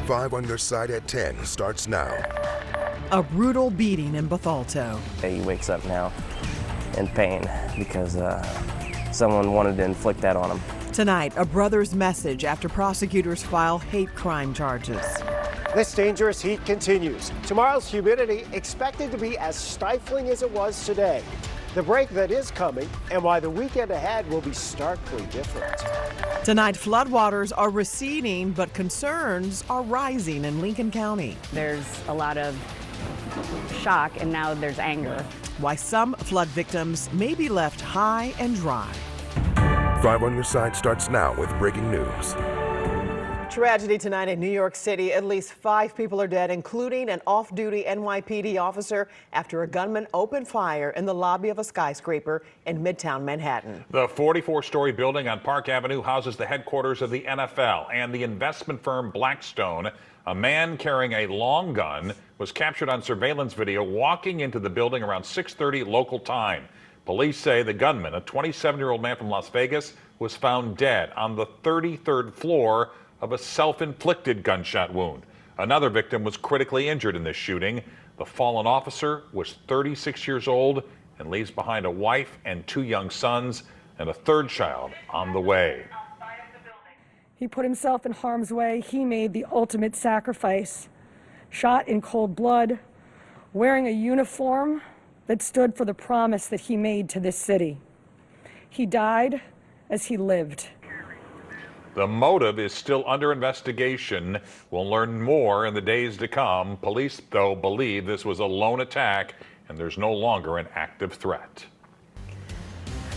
5 on Your Side at 10 starts now. A brutal beating in Bethalto. He wakes up now in pain because someone wanted to inflict that on him. Tonight, a brother's message after prosecutors file hate crime charges. This dangerous heat continues. Tomorrow's humidity expected to be as stifling as it was today. The break that is coming and why the weekend ahead will be starkly different. Tonight, floodwaters are receding, but concerns are rising in Lincoln County. There's a lot of shock, and now there's anger. Why some flood victims may be left high and dry. 5 on Your Side starts now with breaking news. Tragedy tonight in New York City. At least 5 people are dead, including an off-duty NYPD officer after a gunman opened fire in the lobby of a skyscraper in Midtown Manhattan. The 44-story building on Park Avenue houses the headquarters of the NFL and the investment firm Blackstone. A man carrying a long gun was captured on surveillance video walking into the building around 6:30 local time. Police say the gunman, a 27-year-old man from Las Vegas, was found dead on the 33rd floor of a self-inflicted gunshot wound. Another victim was critically injured in this shooting. The fallen officer was 36 years old and leaves behind a wife and 2 young sons and a 3rd child on the way. He put himself in harm's way. He made the ultimate sacrifice, shot in cold blood, wearing a uniform that stood for the promise that he made to this city. He died as he lived. The motive is still under investigation. We'll learn more in the days to come. Police, though, believe this was a lone attack and there's no longer an active threat.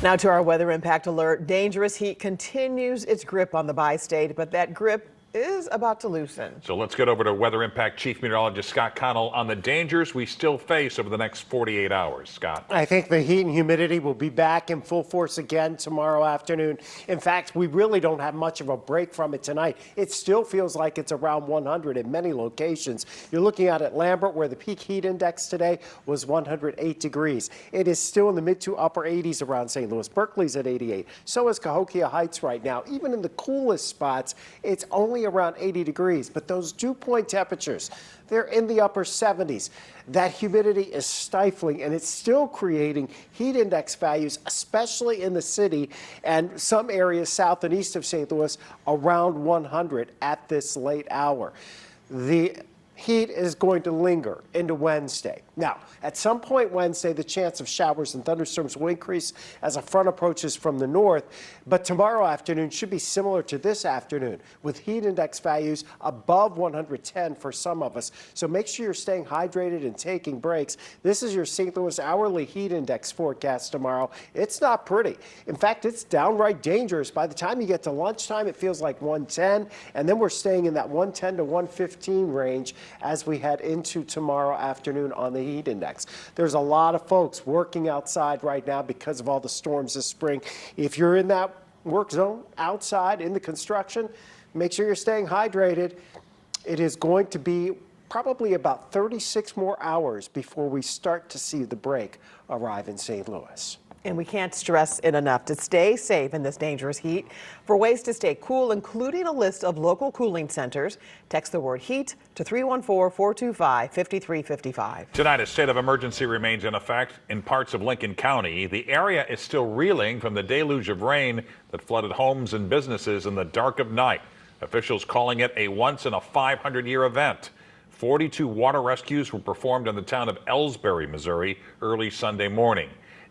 Now to our weather impact alert. Dangerous heat continues its grip on the bi-state, but that grip is about to loosen. So let's get over to Weather Impact Chief Meteorologist Scott Connell on the dangers we still face over the next 48 hours. Scott. I think the heat and humidity will be back in full force again tomorrow afternoon. In fact, we really don't have much of a break from it tonight. It still feels like it's around 100 in many locations. You're looking at Lambert, where the peak heat index today was 108 degrees. It is still in the mid to upper 80s around St. Louis. Berkeley's at 88. So is Cahokia Heights right now. Even in the coolest spots, it's only around 80 degrees, but those dew point temperatures, they're in the upper 70s. That humidity is stifling, and it's still creating heat index values, especially in the city and some areas south and east of St. Louis, around 100 at this late hour. The heat is going to linger into Wednesday. Now, at some point Wednesday, the chance of showers and thunderstorms will increase as a front approaches from the north, but tomorrow afternoon should be similar to this afternoon with heat index values above 110 for some of us. So make sure you're staying hydrated and taking breaks. This is your St. Louis hourly heat index forecast tomorrow. It's not pretty. In fact, it's downright dangerous. By the time you get to lunchtime, it feels like 110, and then we're staying in that 110 to 115 range as we head into tomorrow afternoon on the heat index. There's a lot of folks working outside right now because of all the storms this spring. If you're in that work zone outside in the construction, make sure you're staying hydrated. It is going to be probably about 36 more hours before we start to see the break arrive in St. Louis. And we can't stress it enough to stay safe in this dangerous heat. For ways to stay cool, including a list of local cooling centers, text the word HEAT to 314-425-5355. Tonight, a state of emergency remains in effect in parts of Lincoln County. The area is still reeling from the deluge of rain that flooded homes and businesses in the dark of night. Officials calling it a once-in-a-500-year event. 42 water rescues were performed in the town of Ellsbury, Missouri, early Sunday morning.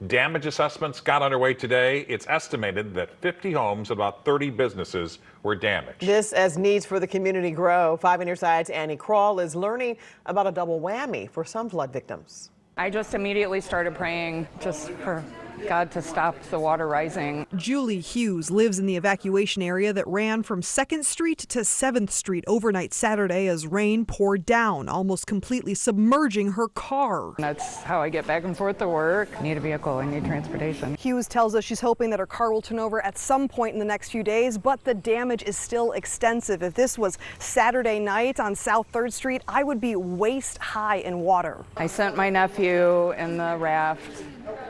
Damage assessments got underway today. It's estimated that 50 homes, about 30 businesses were damaged. This as needs for the community grow. 5 on Your Side's Annie Krall is learning about a double whammy for some flood victims. I just immediately started praying just for God to stop the water rising. Julie Hughes lives in the evacuation area that ran from 2nd Street to 7th Street overnight Saturday as rain poured down, almost completely submerging her car. That's how I get back and forth to work. I need a vehicle, I need transportation. Hughes tells us she's hoping that her car will turn over at some point in the next few days, but the damage is still extensive. If this was Saturday night on South 3rd Street, I would be waist high in water. I sent my nephew in the raft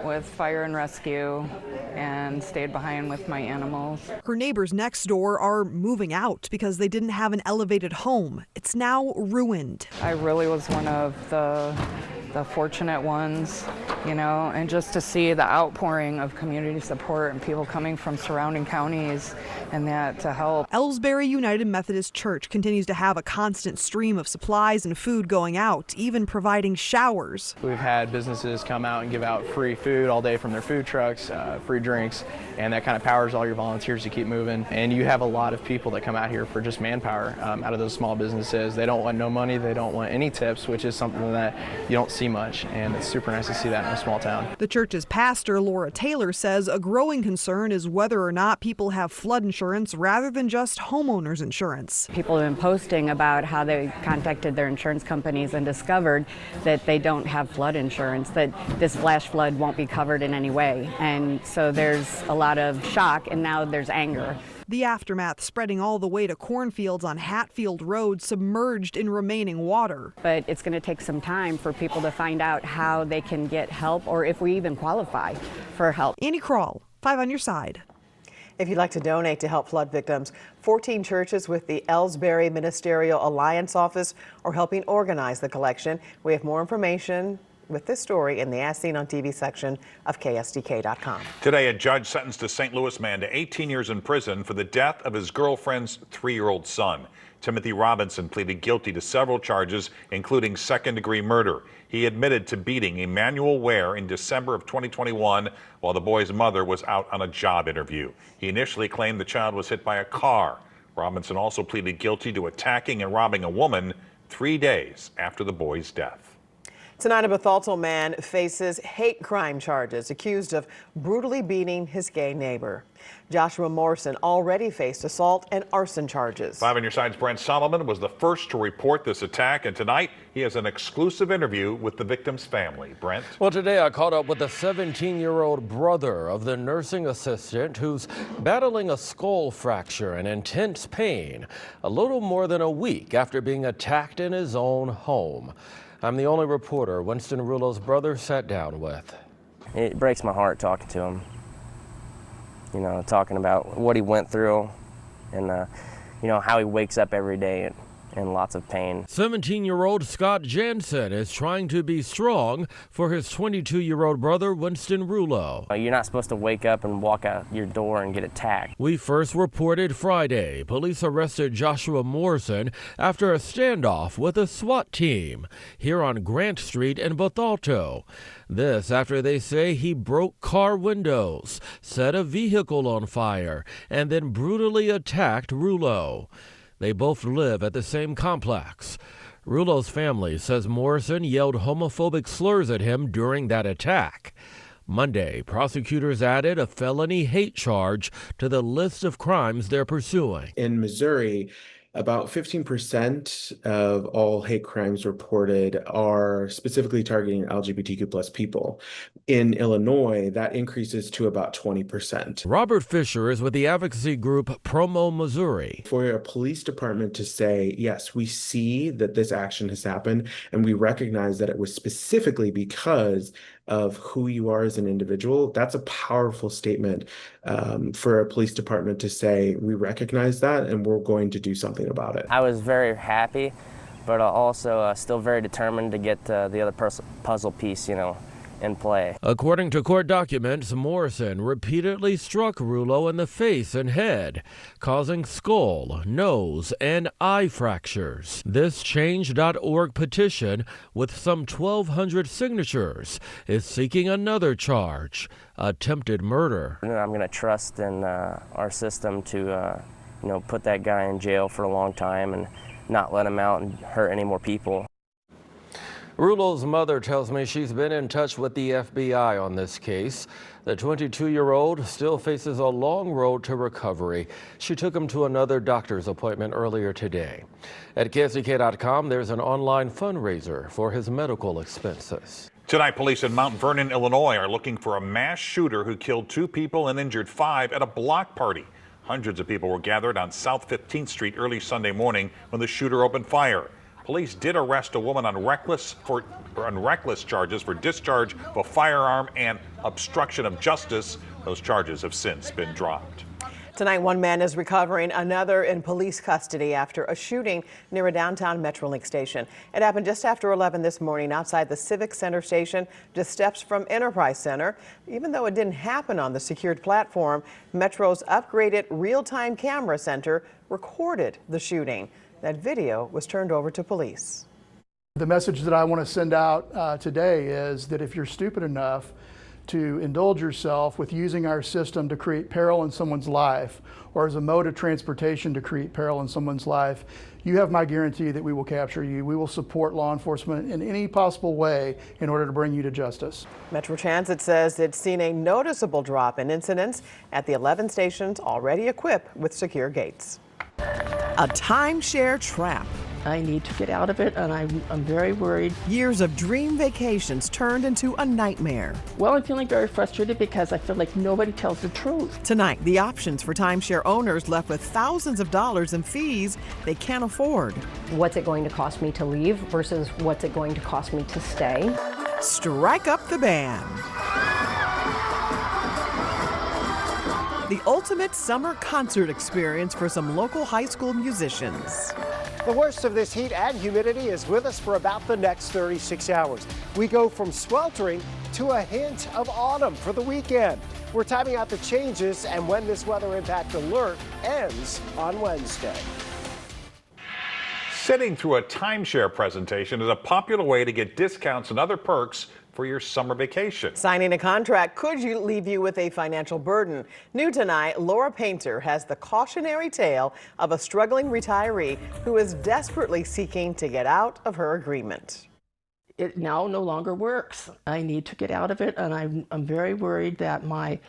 with fire and rescue and stayed behind with my animals. Her neighbors next door are moving out because they didn't have an elevated home. It's now ruined. I really was one of the fortunate ones, you know, and just to see the outpouring of community support and people coming from surrounding counties and that to help. Ellsbury United Methodist Church continues to have a constant stream of supplies and food going out, even providing showers. We've had businesses come out and give out free food all day from their food trucks, free drinks, and that kind of powers all your volunteers to keep moving. And you have a lot of people that come out here for just manpower out of those small businesses. They don't want no money, they don't want any tips, which is something that you don't see much, and it's super nice to see that in a small town. The church's pastor, Laura Taylor, says a growing concern is whether or not people have flood insurance rather than just homeowners insurance. People have been posting about how they contacted their insurance companies and discovered that they don't have flood insurance, that this flash flood won't be covered in any way. And so there's a lot of shock, and now there's anger. The aftermath spreading all the way to cornfields on Hatfield Road, submerged in remaining water. But it's going to take some time for people to find out how they can get help, or if we even qualify for help. Annie Kroll, 5 on your side. If you'd like to donate to help flood victims, 14 churches with the Ellsbury Ministerial Alliance office are helping organize the collection. We have more information with this story in the As Seen on TV section of KSDK.com. Today, a judge sentenced a St. Louis man to 18 years in prison for the death of his girlfriend's 3-year-old son. Timothy Robinson pleaded guilty to several charges, including second-degree murder. He admitted to beating Emmanuel Ware in December of 2021 while the boy's mother was out on a job interview. He initially claimed the child was hit by a car. Robinson also pleaded guilty to attacking and robbing a woman 3 days after the boy's death. Tonight, a Bethalto man faces hate crime charges, accused of brutally beating his gay neighbor. Joshua Morrison already faced assault and arson charges. 5 on your side's Brent Solomon was the first to report this attack, and tonight he has an exclusive interview with the victim's family. Brent? Well, today I caught up with the 17-year-old brother of the nursing assistant who's battling a skull fracture and intense pain a little more than a week after being attacked in his own home. I'm the only reporter Winston Rulo's brother sat down with. It breaks my heart talking to him. You know, talking about what he went through and, you know, how he wakes up every day in lots of pain. 17-year-old Scott Jansen is trying to be strong for his 22-year-old brother Winston Rulo. You're not supposed to wake up and walk out your door and get attacked. We first reported Friday. Police arrested Joshua Morrison after a standoff with a SWAT team here on Grant Street in Bethalto. This after they say he broke car windows, set a vehicle on fire, and then brutally attacked Rulo. They both live at the same complex. Rulo's family says Morrison yelled homophobic slurs at him during that attack. Monday, prosecutors added a felony hate charge to the list of crimes they're pursuing. In Missouri, about 15% of all hate crimes reported are specifically targeting LGBTQ plus people. In Illinois, that increases to about 20%. Robert Fisher is with the advocacy group Promo Missouri. For a police department to say, yes, we see that this action has happened, and we recognize that it was specifically because of who you are as an individual, that's a powerful statement for a police department to say, we recognize that and we're going to do something about it. I was very happy, but also still very determined to get the other puzzle piece, you know, in play. According to court documents, Morrison repeatedly struck Rulo in the face and head, causing skull, nose, and eye fractures. This Change.org petition, with some 1,200 signatures, is seeking another charge, attempted murder. I'm going to trust in our system to, you know, put that guy in jail for a long time and not let him out and hurt any more people. Rulo's mother tells me she's been in touch with the FBI on this case. The 22-year-old still faces a long road to recovery. She took him to another doctor's appointment earlier today. At KSDK.com, there's an online fundraiser for his medical expenses. Tonight, police in Mount Vernon, Illinois are looking for a mass shooter who killed 2 people and injured 5 at a block party. Hundreds of people were gathered on South 15th Street early Sunday morning when the shooter opened fire. Police did arrest a woman on reckless charges for discharge of a firearm and obstruction of justice. Those charges have since been dropped. Tonight, one man is recovering, another in police custody after a shooting near a downtown Metrolink station. It happened just after 11 this morning outside the Civic Center station, just steps from Enterprise Center. Even though it didn't happen on the secured platform, Metro's upgraded real-time camera center recorded the shooting. That video was turned over to police. The message that I want to send out today is that if you're stupid enough to indulge yourself with using our system to create peril in someone's life, or as a mode of transportation to create peril in someone's life, you have my guarantee that we will capture you. We will support law enforcement in any possible way in order to bring you to justice. Metro Transit says it's seen a noticeable drop in incidents at the 11 stations already equipped with secure gates. A timeshare trap. I need to get out of it, and I'm very worried. Years of dream vacations turned into a nightmare. Well, I'm feeling very frustrated because I feel like nobody tells the truth. Tonight, the options for timeshare owners left with thousands of dollars in fees they can't afford. What's it going to cost me to leave versus what's it going to cost me to stay? Strike up the band. The ultimate summer concert experience for some local high school musicians. The worst of this heat and humidity is with us for about the next 36 hours. We go from sweltering to a hint of autumn for the weekend. We're timing out the changes and when this weather impact alert ends on Wednesday. Sitting through a timeshare presentation is a popular way to get discounts and other perks for your summer vacation. Signing a contract could leave you with a financial burden. New tonight, Laura Painter has the cautionary tale of a struggling retiree who is desperately seeking to get out of her agreement. It now no longer works. I need to get out of it, and I'm very worried that my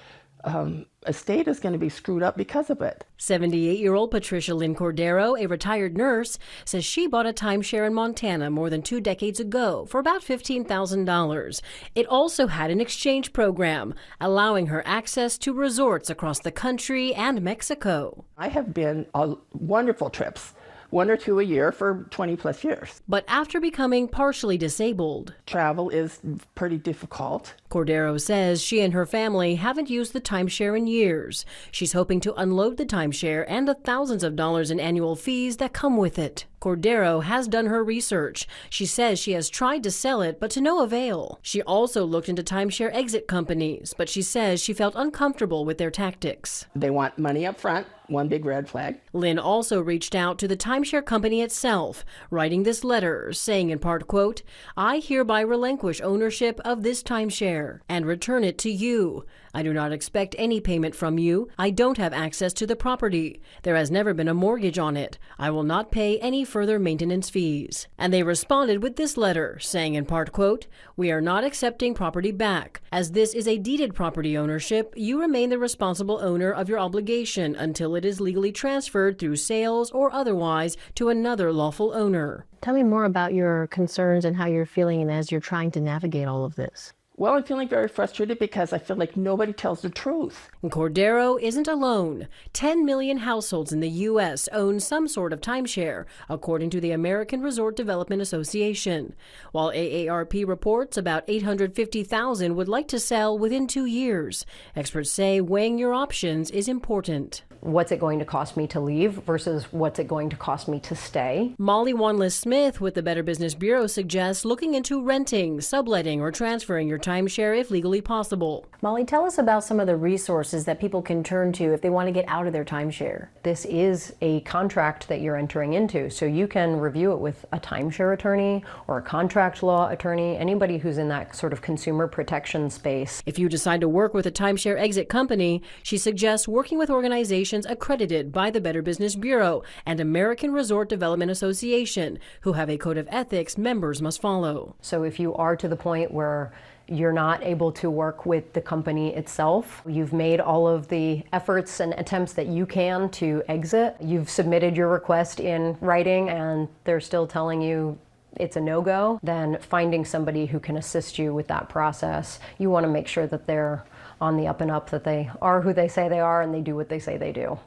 estate is going to be screwed up because of it. 78-year-old Patricia Lynn Cordero, a retired nurse, says she bought a timeshare in Montana more than 2 decades ago for about $15,000. It also had an exchange program, allowing her access to resorts across the country and Mexico. I have been on wonderful trips. 1 or 2 a year for 20 plus years. But after becoming partially disabled, travel is pretty difficult. Cordero says she and her family haven't used the timeshare in years. She's hoping to unload the timeshare and the thousands of dollars in annual fees that come with it. Cordero has done her research. She says she has tried to sell it, but to no avail. She also looked into timeshare exit companies, but she says she felt uncomfortable with their tactics. They want money up front, one big red flag. Lynn also reached out to the timeshare company itself, writing this letter, saying in part, quote, "I hereby relinquish ownership of this timeshare and return it to you. I do not expect any payment from you. I don't have access to the property. There has never been a mortgage on it. I will not pay any further maintenance fees." And they responded with this letter, saying in part, quote, "We are not accepting property back. As this is a deeded property ownership, you remain the responsible owner of your obligation until it is legally transferred through sales or otherwise to another lawful owner." Tell me more about your concerns and how you're feeling as you're trying to navigate all of this. Well, I'm feeling very frustrated because I feel like nobody tells the truth. And Cordero isn't alone. 10 million households in the U.S. own some sort of timeshare, according to the American Resort Development Association. While AARP reports about 850,000 would like to sell within 2 years. Experts say weighing your options is important. What's it going to cost me to leave versus what's it going to cost me to stay? Molly Wanless-Smith with the Better Business Bureau suggests looking into renting, subletting, or transferring your timeshare if legally possible. Molly, tell us about some of the resources that people can turn to if they want to get out of their timeshare. This is a contract that you're entering into, so you can review it with a timeshare attorney or a contract law attorney, anybody who's in that sort of consumer protection space. If you decide to work with a timeshare exit company, she suggests working with organizations accredited by the Better Business Bureau and American Resort Development Association, who have a code of ethics members must follow. So if you are to the point where you're not able to work with the company itself, you've made all of the efforts and attempts that you can to exit, you've submitted your request in writing and they're still telling you it's a no-go, then finding somebody who can assist you with that process. You want to make sure that they're on the up and up, that they are who they say they are and they do what they say they do.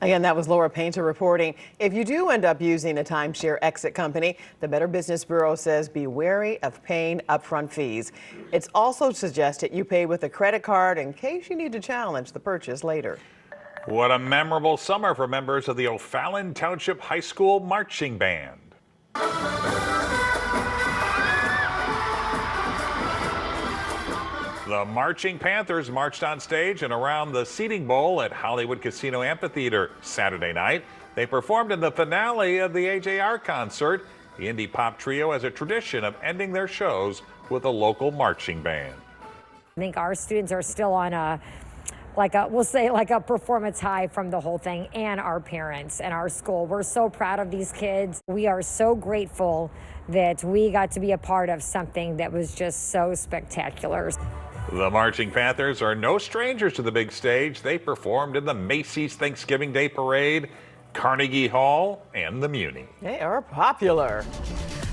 Again, that was Laura Painter reporting. If you do end up using a timeshare exit company, the Better Business Bureau says be wary of paying upfront fees. It's also suggested you pay with a credit card in case you need to challenge the purchase later. What a memorable summer for members of the O'Fallon Township High School Marching Band. The Marching Panthers marched on stage and around the seating bowl at Hollywood Casino Amphitheater Saturday night. They performed in the finale of the AJR concert. The indie pop trio has a tradition of ending their shows with a local marching band. I think our students are still on we'll say a performance high from the whole thing, and our parents and our school. We're so proud of these kids. We are so grateful that we got to be a part of something that was just so spectacular. The Marching Panthers are no strangers to the big stage. They performed in the Macy's Thanksgiving Day Parade, Carnegie Hall, and the Muni. They are popular.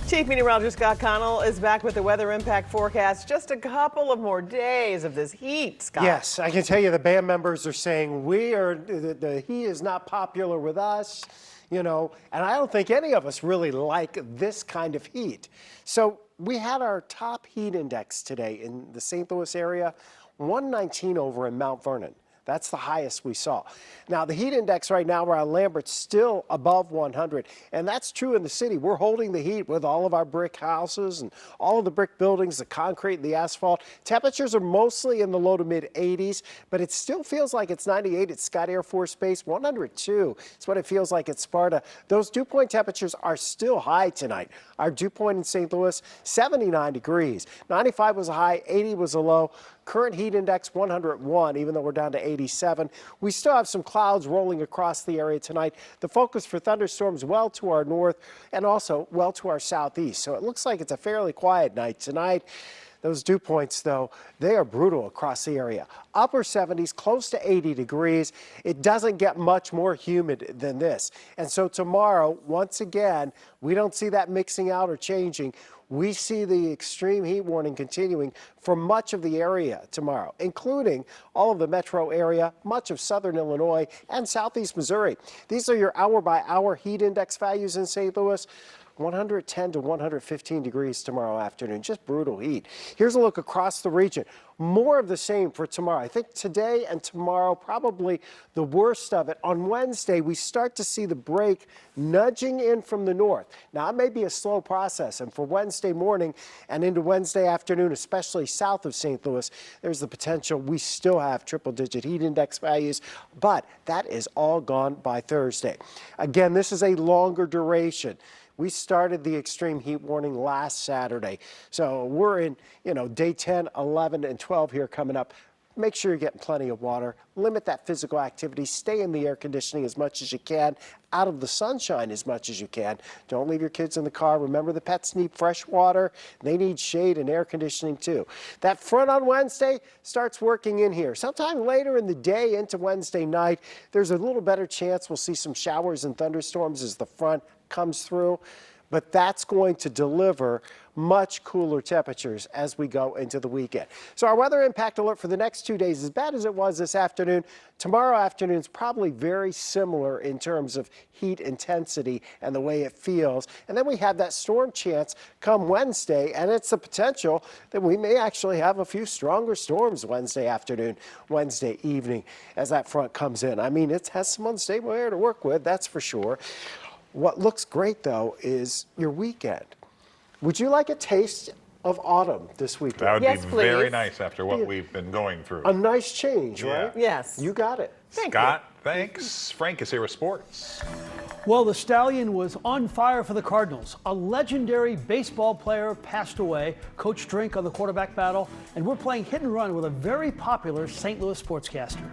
Chief Meteorologist Scott Connell is back with the weather impact forecast. Just a couple of more days of this heat, Scott. Yes, I can tell you the band members are saying the heat is not popular with us, and I don't think any of us really like this kind of heat. So we had our top heat index today in the St. Louis area, 119 over in Mount Vernon. That's the highest we saw. Now, the heat index right now around Lambert's still above 100, and that's true in the city. We're holding the heat with all of our brick houses and all of the brick buildings, the concrete, the asphalt. Temperatures are mostly in the low to mid 80s, but it still feels like it's 98 at Scott Air Force Base. 102 is what it feels like at Sparta. Those dew point temperatures are still high tonight. Our dew point in St. Louis, 79 degrees. 95 was a high, 80 was a low. Current heat index 101, even though we're down to 87. We still have some clouds rolling across the area tonight. The focus for thunderstorms well to our north and also well to our southeast. So it looks like it's a fairly quiet night tonight. Those dew points, though, they are brutal across the area. Upper 70s, close to 80 degrees. It doesn't get much more humid than this. And so tomorrow, once again, we don't see that mixing out or changing. We see the extreme heat warning continuing for much of the area tomorrow, including all of the metro area, much of southern Illinois, and southeast Missouri. These are your hour-by-hour heat index values in St. Louis. 110 to 115 degrees tomorrow afternoon. Just brutal heat. Here's a look across the region. More of the same for tomorrow. I think today and tomorrow, probably the worst of it. On Wednesday, we start to see the break nudging in from the north. Now, it may be a slow process, and for Wednesday morning and into Wednesday afternoon, especially south of St. Louis, there's the potential we still have triple-digit heat index values, but that is all gone by Thursday. Again, this is a longer duration. We started the extreme heat warning last Saturday. So we're in, day 10, 11, and 12 here coming up. Make sure you're getting plenty of water. Limit that physical activity. Stay in the air conditioning as much as you can. Out of the sunshine as much as you can. Don't leave your kids in the car. Remember, the pets need fresh water. They need shade and air conditioning too. That front on Wednesday starts working in here. Sometime later in the day into Wednesday night, there's a little better chance we'll see some showers and thunderstorms as the front comes through, but that's going to deliver much cooler temperatures as we go into the weekend. So our weather impact alert for the next 2 days, as bad as it was this afternoon, tomorrow afternoon is probably very similar in terms of heat intensity and the way it feels. And then we have that storm chance come Wednesday, and it's the potential that we may actually have a few stronger storms Wednesday afternoon, Wednesday evening as that front comes in. I mean, it has some unstable air to work with, that's for sure. What looks great, though, is your weekend. Would you like a taste of autumn this weekend? That would be very nice after what we've been going through. A nice change, right? Yes. You got it. Scott, thanks. Frank is here with sports. Well, the Stallion was on fire for the Cardinals. A legendary baseball player passed away. Coach Drink on the quarterback battle. And we're playing hit and run with a very popular St. Louis sportscaster.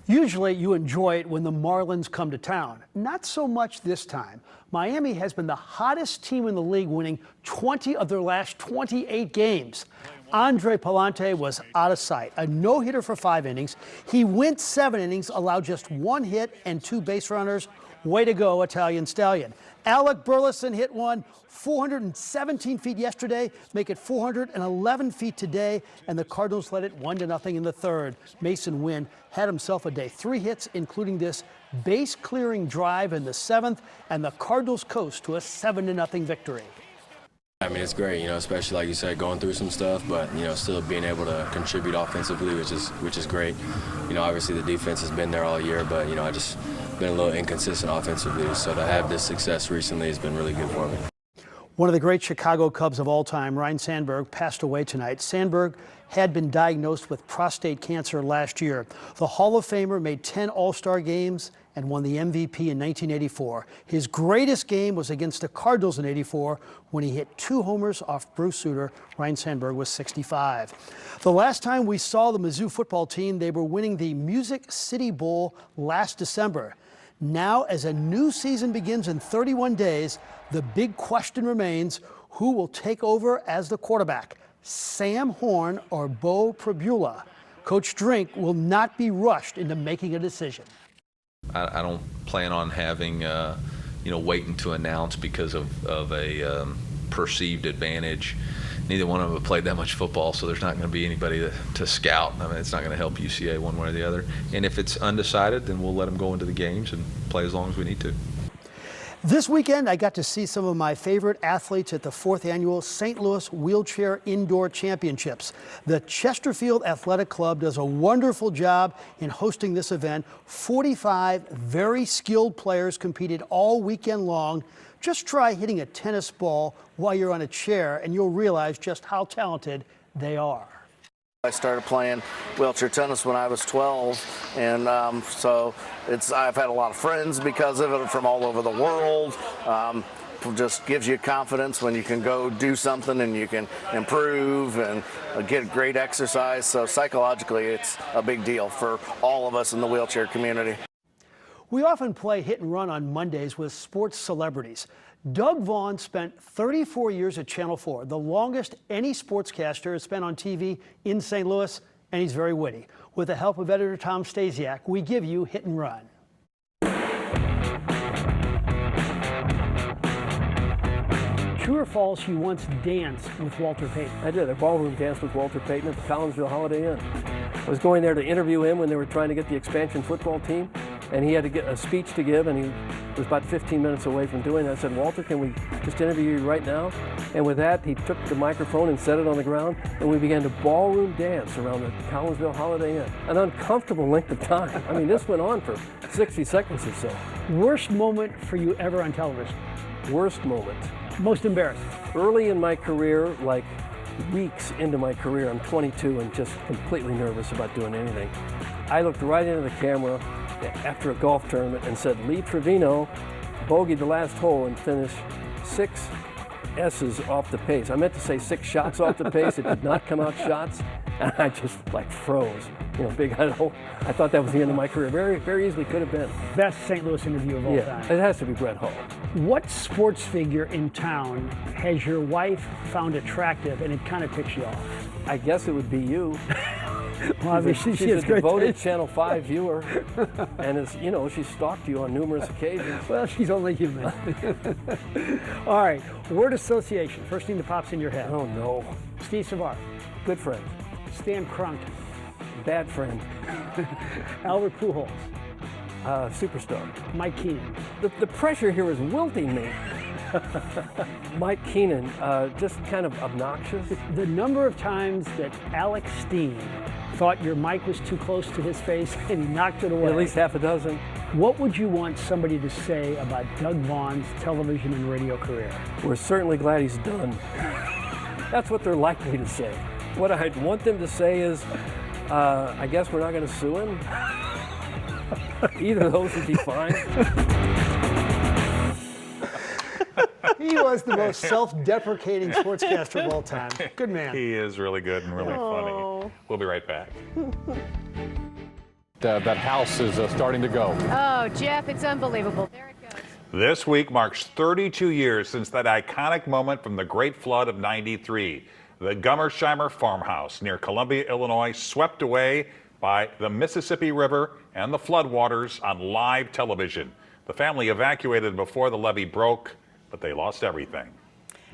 Usually you enjoy it when the Marlins come to town. Not so much this time. Miami has been the hottest team in the league, winning 20 of their last 28 games. Andre Palante was out of sight, a no-hitter for 5 innings. He went 7 innings, allowed just 1 hit and 2 base runners. Way to go, Italian Stallion. Alec Burleson hit one 417 feet yesterday, make it 411 feet today, and the Cardinals led it 1-0 in the third. Mason Wynn had himself a day. 3 hits, including this base-clearing drive in the 7th, and the Cardinals coast to a 7-0 victory. I mean, it's great, especially like you said, going through some stuff, but still being able to contribute offensively, which is great. Obviously the defense has been there all year, but I just been a little inconsistent offensively. So to have this success recently has been really good for me. One of the great Chicago Cubs of all time, Ryne Sandberg, passed away tonight. Sandberg had been diagnosed with prostate cancer last year. The Hall of Famer made 10 All-Star games and won the MVP in 1984. His greatest game was against the Cardinals in '84 when he hit 2 homers off Bruce Sutter. Ryne Sandberg was 65. The last time we saw the Mizzou football team, they were winning the Music City Bowl last December. Now, as a new season begins in 31 days, the big question remains, who will take over as the quarterback, Sam Horn or Bo Pribula? Coach Drink will not be rushed into making a decision. I don't plan on having, waiting to announce because of a perceived advantage. Neither one of them have played that much football, so there's not going to be anybody to scout. I mean, it's not going to help UCA one way or the other. And if it's undecided, then we'll let them go into the games and play as long as we need to. This weekend, I got to see some of my favorite athletes at the 4th annual St. Louis Wheelchair Indoor Championships. The Chesterfield Athletic Club does a wonderful job in hosting this event. 45 very skilled players competed all weekend long. Just try hitting a tennis ball while you're on a chair and you'll realize just how talented they are. I started playing wheelchair tennis when I was 12, and so I've had a lot of friends because of it from all over the world. Just gives you confidence when you can go do something and you can improve and get great exercise. So psychologically, it's a big deal for all of us in the wheelchair community. We often play hit and run on Mondays with sports celebrities. Doug Vaughn spent 34 years at Channel 4, the longest any sportscaster has spent on TV in St. Louis, and he's very witty. With the help of editor Tom Stasiak, we give you Hit and Run. True or false, you once danced with Walter Payton? I did. I ballroom danced with Walter Payton at the Collinsville Holiday Inn. I was going there to interview him when they were trying to get the expansion football team, and he had to get a speech to give, and he was about 15 minutes away from doing that. I said, Walter, can we just interview you right now? And with that, he took the microphone and set it on the ground, and we began to ballroom dance around the Collinsville Holiday Inn. An uncomfortable length of time. I mean, this went on for 60 seconds or so. Worst moment for you ever on television? Worst moment. Most embarrassing? Early in my career, like weeks into my career, I'm 22 and just completely nervous about doing anything. I looked right into the camera after a golf tournament and said, Lee Trevino bogeyed the last hole and finished 6 S's off the pace. I meant to say 6 shots off the pace. It did not come out shots. And I just froze. I thought that was the end of my career. Very, very easily could have been. Best St. Louis interview of all time. It has to be Brett Hull. What sports figure in town has your wife found attractive and it kind of ticks you off? I guess it would be you. Well, she's a devoted Channel 5 viewer, and she's stalked you on numerous occasions. Well, she's only human. All right, word association. First thing that pops in your head. Oh, no. Steve Savard. Good friend. Stan Kroenke. Bad friend. Albert Pujols. Superstar. Mike Keenan. The pressure here is wilting me. Mike Keenan, just kind of obnoxious. The number of times that Alex Steen thought your mic was too close to his face and he knocked it away. At least half a dozen. What would you want somebody to say about Doug Vaughn's television and radio career? We're certainly glad he's done. That's what they're likely to say. What I'd want them to say is, I guess we're not going to sue him. Either of those would be fine. He was the most self-deprecating sportscaster of all time. Good man. He is really good and really funny. We'll be right back. That house is starting to go. Oh, Jeff, it's unbelievable. There it goes. This week marks 32 years since that iconic moment from the Great Flood of '93. The Gummersheimer farmhouse near Columbia, Illinois, swept away by the Mississippi River and the floodwaters on live television. The family evacuated before the levee broke, but they lost everything.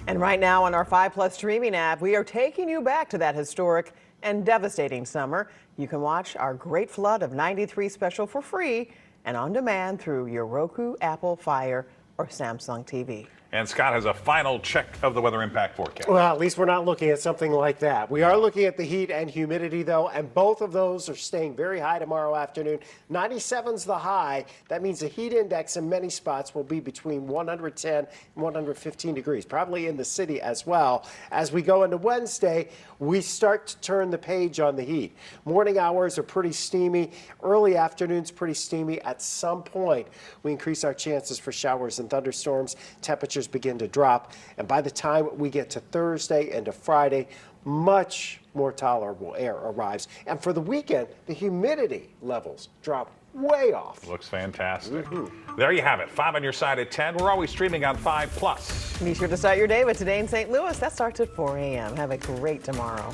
And right now on our 5+ streaming app, we are taking you back to that historic and devastating summer. You can watch our Great Flood of '93 special for free and on demand through your Roku, Apple, Fire, or Samsung TV. And Scott has a final check of the weather impact forecast. Well, at least we're not looking at something like that. We are looking at the heat and humidity, though, and both of those are staying very high tomorrow afternoon. 97's the high. That means the heat index in many spots will be between 110 and 115 degrees, probably in the city as well. As we go into Wednesday, we start to turn the page on the heat. Morning hours are pretty steamy. Early afternoons pretty steamy. At some point, we increase our chances for showers and thunderstorms. Temperatures begin to drop, and by the time we get to Thursday and to Friday, much more tolerable air arrives. And for the weekend, the humidity levels drop way off. Looks fantastic. There you have it. 5 on your side at 10. We're always streaming on 5+. Be sure to start your day with Today in St. Louis. That starts at 4 a.m. Have a great tomorrow.